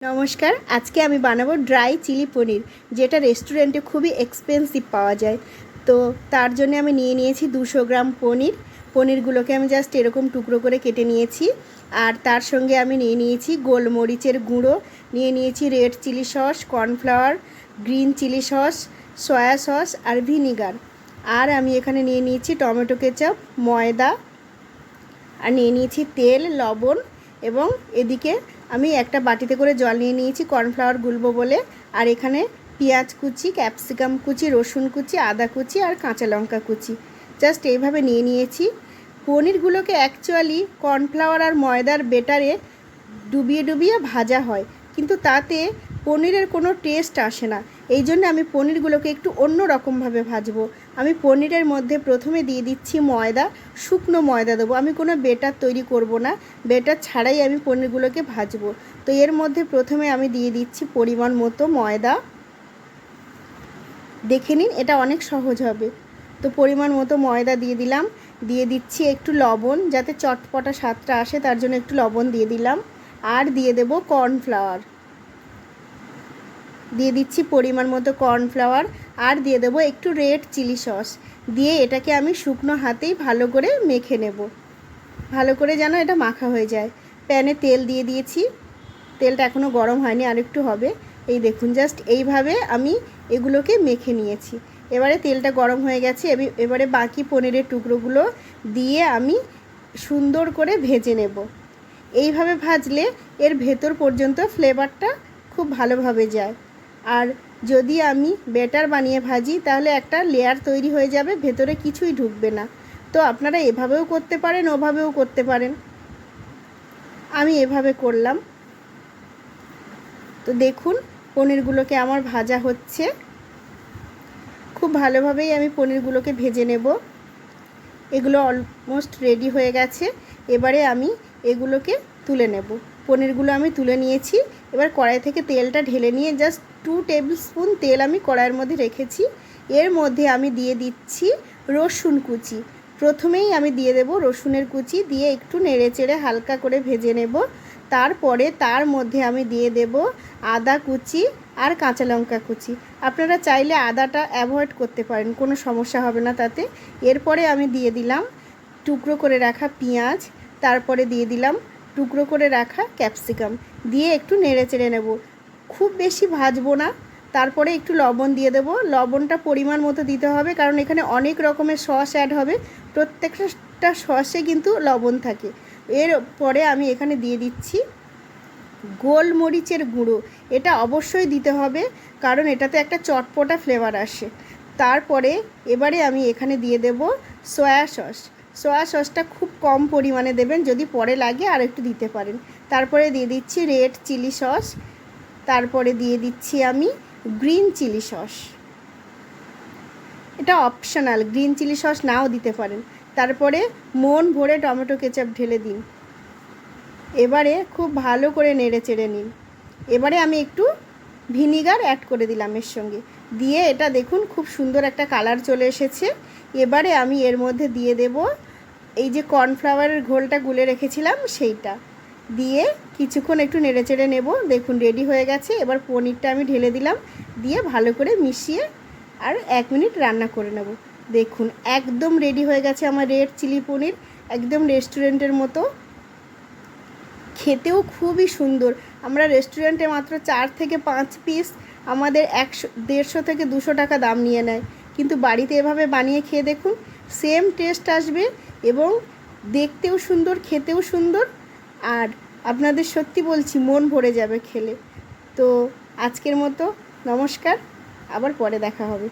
নমস্কার। আজকে আমি বানাবো ড্রাই চিলি পনির, যেটা রেস্টুরেন্টে খুবই এক্সপেন্সিভ পাওয়া যায়। তো তার জন্য আমি নিয়ে নিয়েছি 200 গ্রাম পনির। পনিরগুলোকে আমি জাস্ট এরকম টুকরো করে কেটে নিয়েছি। আর তার সঙ্গে আমি নিয়ে নিয়েছি গোলমরিচের গুঁড়ো, নিয়ে নিয়েছি red chilli sauce, cornflour, green chilli sauce, soya sauce আর ভিনিগার। আর আমি এখানে নিয়ে নিয়েছি টমেটো কেচাপ, ময়দা, আর নিয়ে নিয়েছি তেল, লবণ, এবং এদিকে আমি একটা বাটিতে করে জল নিয়ে নিয়েছি কর্নফ্লাওয়ার গুলবো বলে। আর এখানে পেঁয়াজ কুচি, ক্যাপসিকাম কুচি, রসুন কুচি, আদা কুচি আর কাঁচা লঙ্কা কুচি জাস্ট এইভাবে নিয়ে নিয়েছি। পনিরগুলোকে অ্যাকচুয়ালি কর্নফ্লাওয়ার আর ময়দার বেটারে ডুবিয়ে ডুবিয়ে ভাজা হয়, কিন্তু তাতে পনিরের কোনো টেস্ট আসে না। এই জন্য আমি পনিরগুলোকে একটু অন্য রকমভাবে ভাজবো। আমি পনিরের মধ্যে প্রথমে দিয়ে দিচ্ছি ময়দা, শুকনো ময়দা দেবো। আমি কোনো বেটার তৈরি করব না, বেটার ছাড়াই আমি পনিরগুলোকে ভাজবো। তো এর মধ্যে প্রথমে আমি দিয়ে দিচ্ছি পরিমাণ মতো ময়দা। দেখে নিন, এটা অনেক সহজ হবে। তো পরিমাণ মতো ময়দা দিয়ে দিলাম। দিয়ে দিচ্ছি একটু লবণ, যাতে চটপটা স্বাদটা আসে, তার জন্য একটু লবণ দিয়ে দিলাম। আর দিয়ে দেব কর্নফ্লাওয়ার, দিয়ে দিচ্ছি পরিমাণ মতো কর্নফ্লাওয়ার। আর দিয়ে দেবো একটু রেড চিলি সস। দিয়ে এটাকে আমি শুকনো হাতেই ভালো করে মেখে নেব, ভালো করে যেন এটা মাখা হয়ে যায়। প্যানে তেল দিয়ে দিয়েছি, তেলটা এখনও গরম হয়নি, আর একটু হবে। এই দেখুন, জাস্ট এইভাবে আমি এগুলোকে মেখে নিয়েছি। এবারে তেলটা গরম হয়ে গেছে, এবারে বাকি পনিরের টুকরোগুলো দিয়ে আমি সুন্দর করে ভেজে নেব। এইভাবে ভাজলে এর ভেতর পর্যন্ত ফ্লেভারটা খুব ভালোভাবে যায়। আর যদি আমি ব্যাটার বানিয়ে ভাজি, তাহলে একটা লেয়ার তৈরি হয়ে যাবে, ভেতরে কিছুই ঢুকবে না। তো আপনারা এভাবেও করতে পারেন, ওভাবেও করতে পারেন। আমি এভাবে করলাম। তো দেখুন, পনিরগুলোকে আমার ভাজা হচ্ছে। খুব ভালোভাবেই আমি পনিরগুলোকে ভেজে নেব। এগুলো অলমোস্ট রেডি হয়ে গেছে। এবারে আমি এগুলোকে তুলে নেব। পনিরগুলো আমি তুলে নিয়েছি। এবার কড়াই থেকে তেলটা ঢেলে নিয়ে জাস্ট 2 টেবিল স্পুন তেল আমি কড়াইয়ের মধ্যে রেখেছি। এর মধ্যে আমি দিয়ে দিচ্ছি রসুন কুচি। প্রথমেই আমি দিয়ে দেব রসুনের কুচি, দিয়ে একটু নেড়ে চেড়ে হালকা করে ভেজে নেব। তারপরে তার মধ্যে আমি দিয়ে দেব আদা কুচি আর কাঁচা লঙ্কা কুচি। আপনারা চাইলে আদাটা অ্যাভয়েড করতে পারেন, কোনো সমস্যা হবে না তাতে। এরপরে আমি দিয়ে দিলাম টুকরো করে রাখা পেঁয়াজ, তারপরে দিয়ে দিলাম টুকরো করে রাখা ক্যাপসিকাম, দিয়ে একটু নেড়ে চেড়ে নেব। খুব বেশি ভাজবো না। তারপরে একটু লবণ দিয়ে দেবো। লবণটা পরিমাণ মতো দিতে হবে, কারণ এখানে অনেক রকমের সস অ্যাড হবে, প্রত্যেকটা সসে কিন্তু লবণ থাকে। এরপরে আমি এখানে দিয়ে দিচ্ছি গোলমরিচের গুঁড়ো। এটা অবশ্যই দিতে হবে, কারণ এটাতে একটা চটপটা ফ্লেভার আসে। তারপরে এবারে আমি এখানে দিয়ে দেব সয়া সস। সয়া সসটা খুব কম পরিমাণে দেবেন, যদি পরে লাগে আর একটু দিতে পারেন। তারপরে দিয়ে দিচ্ছি রেড চিলি সস। তারপরে দিয়ে দিচ্ছি আমি গ্রিন চিলি সস। এটা অপশনাল, গ্রিন চিলি সস নাও দিতে পারেন। তারপরে মন ভরে টমেটো কেচাপ ঢেলে দিন। এবারে খুব ভালো করে নেড়ে চেড়ে নিন। এবারে আমি একটু ভিনিগার অ্যাড করে দিলাম এর সঙ্গে, দিয়ে এটা দেখুন খুব সুন্দর একটা কালার চলে এসেছে। এবারে আমি এর মধ্যে দিয়ে দেব এই যে কর্নফ্লাওয়ারের ঘোলটা গুলে রেখেছিলাম, সেইটা দিয়ে কিছুক্ষণ একটু নেড়ে চেড়ে নেব। দেখুন রেডি হয়ে গেছে। এবার পনিরটা আমি ঢেলে দিলাম, দিয়ে ভালো করে মিশিয়ে আর 1 মিনিট রান্না করে নেব। দেখুন একদম রেডি হয়ে গেছে আমার রেড চিলি পনির, একদম রেস্টুরেন্টের মতো। খেতেও খুবই সুন্দর। আমরা রেস্টুরেন্টে মাত্র 4 থেকে 5 পিস আমাদের 150 থেকে 200 টাকা দাম নিয়ে নেয়, কিন্তু বাড়িতে এভাবে বানিয়ে খেয়ে দেখুন, সেম টেস্ট আসবে এবং দেখতেও সুন্দর, খেতেও সুন্দর। আর আপনাদের সত্যি বলছি, মন ভরে যাবে খেলে। তো আজকের মতো নমস্কার, আবার পরে দেখা হবে।